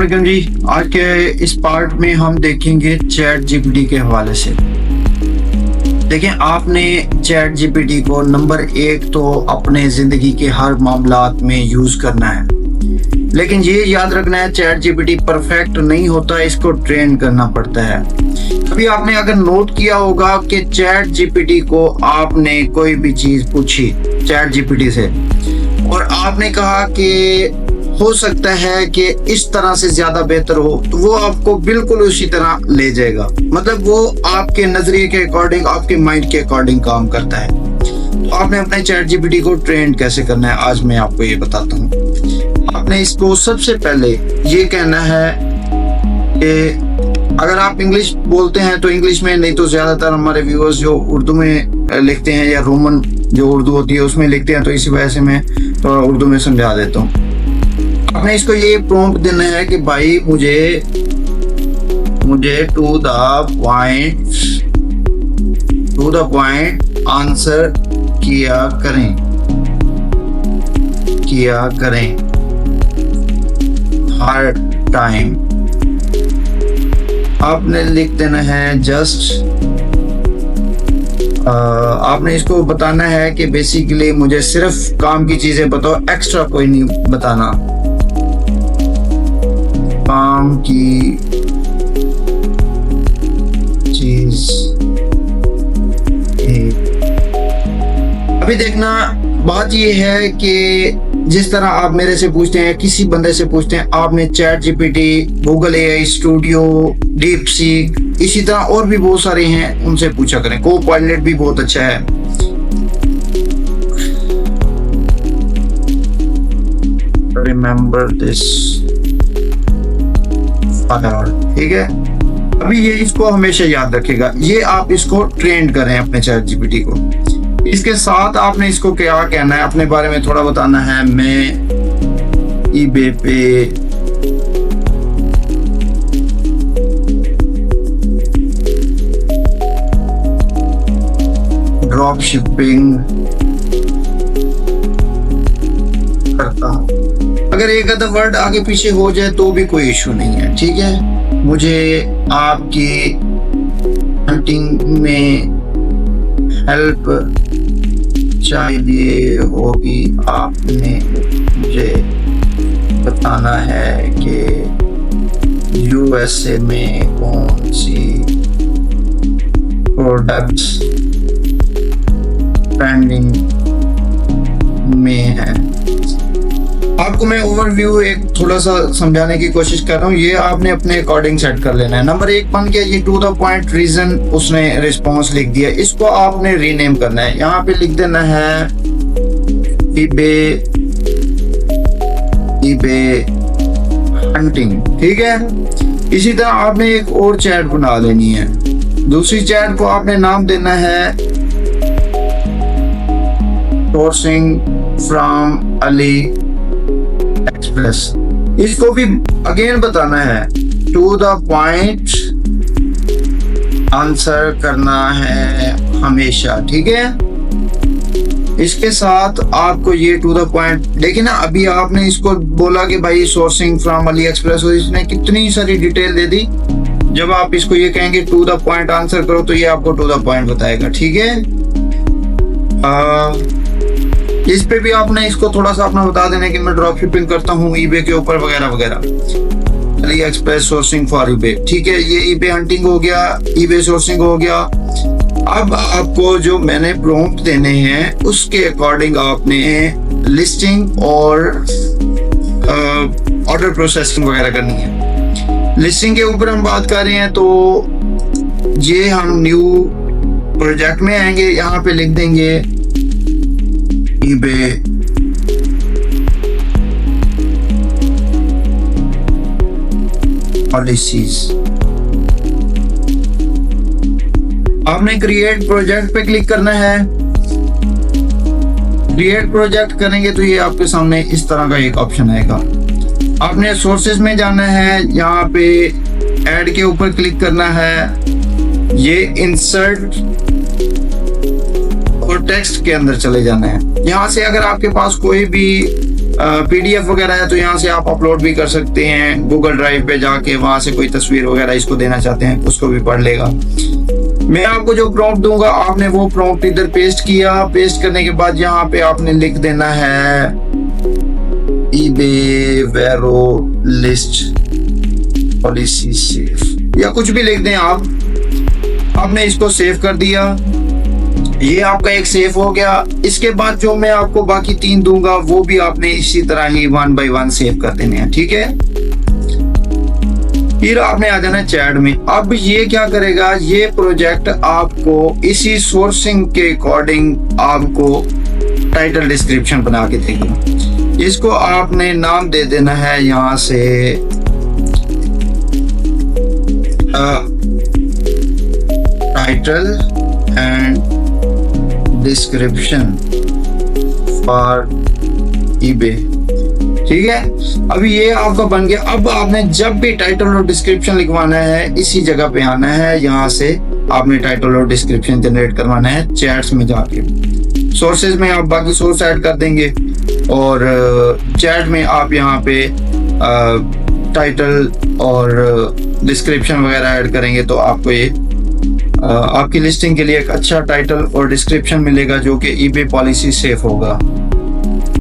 अस्सलाम जी। आज के इस पार्ट में हम देखेंगे चैट जीपीटी के हवाले से। देखें, आपने चैट जीपीटी को नंबर 1 तो अपने ज़िंदगी के हर मामलात में यूज़ करना है, लेकिन ये याद रखना है चैट जीपीटी परफेक्ट नहीं होता, इसको ट्रेन करना पड़ता है। अभी आपने अगर नोट किया होगा कि चैट जीपीटी को आपने कोई भी चीज़ पूछी चैट जीपीटी से और आपने कहा कि हो सकता है कि इस तरह से ज्यादा बेहतर हो, तो वो आपको बिल्कुल उसी तरह ले जाएगा। मतलब वो आपके नजरिए के अकॉर्डिंग, आपके माइंड के अकॉर्डिंग काम करता है। तो आपने अपने चैट जीपीटी को ट्रेन कैसे करना है, आज मैं आपको ये बताता हूँ। आपने इसको सबसे पहले ये कहना है कि अगर आप इंग्लिश बोलते हैं तो इंग्लिश में, नहीं तो ज्यादातर हमारे व्यूअर्स जो उर्दू में लिखते हैं या रोमन जो उर्दू होती है उसमें लिखते हैं, तो इसी वजह से मैं थोड़ा उर्दू में समझा देता हूँ। आपने इसको ये प्रॉम्प्ट देना है कि भाई मुझे टू द पॉइंट आंसर किया करें हर टाइम। आपने लिख देना है जस्ट, आपने इसको बताना है कि बेसिकली मुझे सिर्फ काम की चीजें बताओ, एक्स्ट्रा कोई नहीं बताना। काम की चीज। अभी देखना, बात ये है कि जिस तरह आप मेरे से पूछते हैं, किसी बंदे से पूछते हैं, आपने chat GPT, Google AI studio, deep seek, इसी तरह और भी बहुत सारे हैं, उनसे पूछा करें। को पायलट भी बहुत अच्छा है। रिमेंबर दिस, ठीक है। अभी ये इसको हमेशा याद रखेगा, ये आप इसको ट्रेन करें अपने चैट जीपीटी को। इसके साथ आपने इसको क्या कहना है, अपने बारे में थोड़ा बताना है। मैं ईबे पे ड्रॉप शिपिंग करता हूं। अगर एक आधा वर्ड आगे पीछे हो जाए तो भी कोई इशू नहीं है, ठीक है। मुझे आपकी हंटिंग में हेल्प चाहिए होगी। आपने मुझे बताना है कि यूएसए में कौन सी प्रोडक्ट्स ट्रेंडिंग में है। आपको मैं ओवरव्यू एक थोड़ा सा समझाने की कोशिश कर रहा हूँ, ये आपने अपने अकॉर्डिंग सेट कर लेना है। नंबर 1 बन गया, ये टू द पॉइंट रीजन उसने रिस्पॉन्स लिख दिया, इसको आपने रीनेम करना है। यहाँ पे लिख देना है ईबे हंटिंग, ठीक है। इसी तरह आपने एक और चैट बना लेनी है। दूसरी चैट को आपने नाम देना है सोर्सिंग फ्रॉम अली एक्सप्रेस। इसको भी अगेन बताना है, टू द पॉइंट आंसर करना है हमेशा, ठीक है। इसके साथ आपको ये टू द पॉइंट, देखिए ना, अभी आपने इसको बोला कि भाई सोर्सिंग फ्रॉम अली एक्सप्रेस, और इसने कितनी सारी डिटेल दे दी। जब आप इसको ये कहेंगे टू द पॉइंट आंसर करो, तो ये आपको टू द पॉइंट बताएगा, ठीक है। इस पे भी आपने इसको थोड़ा सा अपना बता देना कि मैं ड्रॉप शिपिंग करता हूँ ईबे के ऊपर वगैरह वगैरह। Ali express sourcing for eBay, ठीक है। ये ईबे हंटिंग हो गया, ईबे सोर्सिंग हो गया। अब आपको जो मैंने प्रॉम्प्ट देने हैं उसके अकॉर्डिंग आपने लिस्टिंग और ऑर्डर प्रोसेसिंग वगैरह करनी है। लिस्टिंग के ऊपर हम बात कर रहे हैं, तो ये हम न्यू प्रोजेक्ट में आएंगे, यहाँ पे लिख देंगे ईबे पॉलिसीज। आपने क्रिएट प्रोजेक्ट पे क्लिक करना है। क्रिएट प्रोजेक्ट करेंगे तो ये आपके सामने इस तरह का एक ऑप्शन आएगा। आपने सोर्सेज में जाना है, यहाँ पे ऐड के ऊपर क्लिक करना है, ये इंसर्ट और टेक्स्ट के अंदर चले जाना है। यहाँ से अगर आपके पास कोई भी PDF वगैरह है तो यहाँ से आप अपलोड भी कर सकते हैं। गूगल ड्राइव पे जाके वहां से कोई तस्वीर वगैरह इसको देना चाहते हैं उसको भी पढ़ लेगा। मैं आपको जो प्रॉम्प्ट दूंगा आपने वो प्रॉम्प्ट इधर पेस्ट किया। पेस्ट करने के बाद यहाँ पे आपने लिख देना है eBay Vero list policy save या कुछ भी लिख दें आप। आपने इसको सेव कर दिया, ये आपका एक सेव हो गया। इसके बाद जो मैं आपको बाकी 3 दूंगा वो भी आपने इसी तरह ही 1 by 1 सेव कर देने हैं, ठीक है। फिर आपने आ जाना चैट में। अब ये क्या करेगा, ये प्रोजेक्ट आपको इसी सोर्सिंग के अकॉर्डिंग आपको टाइटल डिस्क्रिप्शन बना के देगा। इसको आपने नाम दे देना है यहाँ से title and description for eBay, ठीक है। अभी ये आपका बन गया। अब आपने जब भी टाइटल और डिस्क्रिप्शन लिखवाना है इसी जगह पे आना है, यहाँ से आपने टाइटल और डिस्क्रिप्शन जनरेट करवाना है चैट्स में जाके। सोर्सेज में आप बाकी सोर्स ऐड कर देंगे और चैट में आप यहाँ पे टाइटल और डिस्क्रिप्शन वगैरह ऐड करेंगे तो आपको ये आपकी लिस्टिंग के लिए एक अच्छा टाइटल और डिस्क्रिप्शन मिलेगा जो कि eBay पॉलिसी सेफ होगा।